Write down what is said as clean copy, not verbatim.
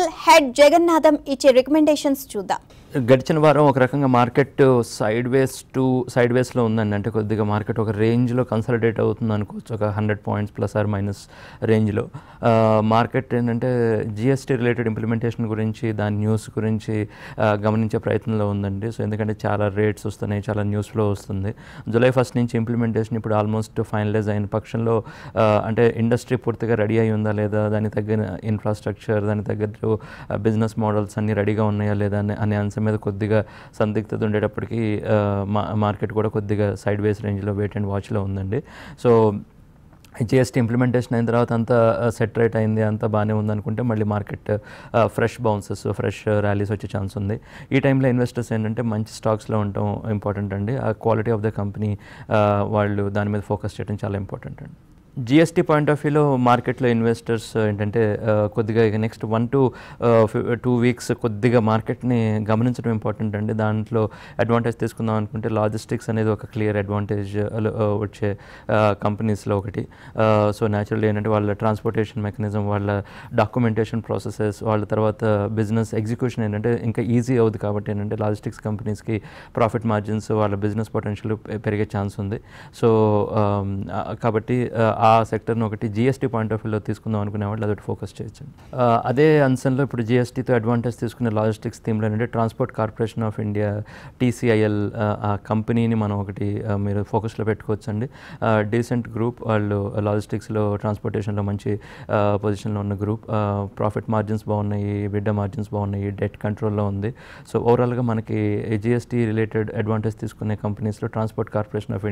Financial head Jagannatham ఇచ్చే recommendations చూద్దాం. గడిచిన వారం ఒక రకంగా మార్కెట్ సైడ్ వేస్లో ఉందండి. అంటే కొద్దిగా మార్కెట్ ఒక రేంజ్లో కన్సాలిడేట్ అవుతుంది అనుకోవచ్చు, ఒక 100 పాయింట్స్ ప్లస్ ఆర్ మైనస్ రేంజ్లో. మార్కెట్ ఏంటంటే జిఎస్టీ రిలేటెడ్ ఇంప్లిమెంటేషన్ గురించి, దాని న్యూస్ గురించి గమనించే ప్రయత్నంలో ఉందండి. సో ఎందుకంటే చాలా రేట్స్ వస్తున్నాయి, చాలా న్యూస్ ఫ్లో వస్తుంది. జూలై 1 నుంచి ఇంప్లిమెంటేషన్ ఇప్పుడు ఆల్మోస్ట్ ఫైనలైజ్ అయిన పక్షంలో అంటే ఇండస్ట్రీ పూర్తిగా రెడీ అయి ఉందా లేదా, దానికి తగ్గ ఇన్ఫ్రాస్ట్రక్చర్, దానికి తగ్గట్టు బిజినెస్ మోడల్స్ అన్నీ రెడీగా ఉన్నాయా లేదా అనే అంశం మీద కొద్దిగా సందిగ్ధత ఉండేటప్పటికీ మార్కెట్ కూడా కొద్దిగా సైడ్ వేస్ రేంజ్లో వెయిట్ అండ్ వాచ్లో ఉందండి. సో జిఎస్టీ ఇంప్లిమెంటేషన్ అయిన తర్వాత అంతా సెట్ రేట్ అయింది, అంతా బాగానే ఉందనుకుంటే మళ్ళీ market fresh bounces, fresh rallies వచ్చే ఛాన్స్ ఉంది. ఈ టైంలో ఇన్వెస్టర్స్ ఏంటంటే మంచి స్టాక్స్లో ఉండటం ఇంపార్టెంట్ అండి. ఆ క్వాలిటీ ఆఫ్ ద కంపెనీ వాళ్ళు దాని మీద ఫోకస్ చేయడం చాలా ఇంపార్టెంట్ అండి. జిఎస్టీ పాయింట్ ఆఫ్ వ్యూలో మార్కెట్లో ఇన్వెస్టర్స్ ఏంటంటే కొద్దిగా ఇక నెక్స్ట్ 1 to 2 వీక్స్ కొద్దిగా మార్కెట్ని గమనించడం ఇంపార్టెంట్ అండి. దాంట్లో అడ్వాంటేజ్ తీసుకుందాం అనుకుంటే లాజిస్టిక్స్ అనేది ఒక క్లియర్ అడ్వాంటేజ్ వచ్చే కంపెనీస్లో ఒకటి. సో న్యాచురల్లీ ఏంటంటే వాళ్ళ ట్రాన్స్పోర్టేషన్ మెకానిజం, వాళ్ళ డాక్యుమెంటేషన్ ప్రాసెసెస్, వాళ్ళ తర్వాత బిజినెస్ ఎగ్జిక్యూషన్ ఏంటంటే ఇంకా ఈజీ అవుతుంది. కాబట్టి ఏంటంటే లాజిస్టిక్స్ కంపెనీస్కి ప్రాఫిట్ మార్జిన్స్, వాళ్ళ బిజినెస్ పొటెన్షియల్ పెరిగే ఛాన్స్ ఉంది. సో కాబట్టి ఆ సెక్టర్ని ఒకటి జిఎస్టీ పాయింట్ ఆఫ్ వ్యూలో తీసుకుందాం అనుకునే వాళ్ళు అదొకటి ఫోకస్ చేయొచ్చు. అదే అంశంలో ఇప్పుడు జిఎస్టీతో అడ్వాంటేజ్ తీసుకునే లాజిస్టిక్స్ థీమ్లో ఏంటంటే transport corporation of India, TCIL, ఆ కంపెనీని మనం ఒకటి మీరు ఫోకస్లో పెట్టుకోవచ్చు అండి. డీసెంట్ గ్రూప్, వాళ్ళు లాజిస్టిక్స్లో ట్రాన్స్పోర్టేషన్లో మంచి పొజిషన్లో ఉన్న గ్రూప్. ప్రాఫిట్ మార్జిన్స్ బాగున్నాయి, EBITDA మార్జిన్స్ బాగున్నాయి, డెట్ కంట్రోల్లో ఉంది. సో ఓవరాల్గా మనకి జిఎస్టీ రిలేటెడ్ అడ్వాంటేజ్ తీసుకునే కంపెనీస్లో ట్రాన్స్పోర్ట్ కార్పొరేషన్ ఆఫ్ ఇండియా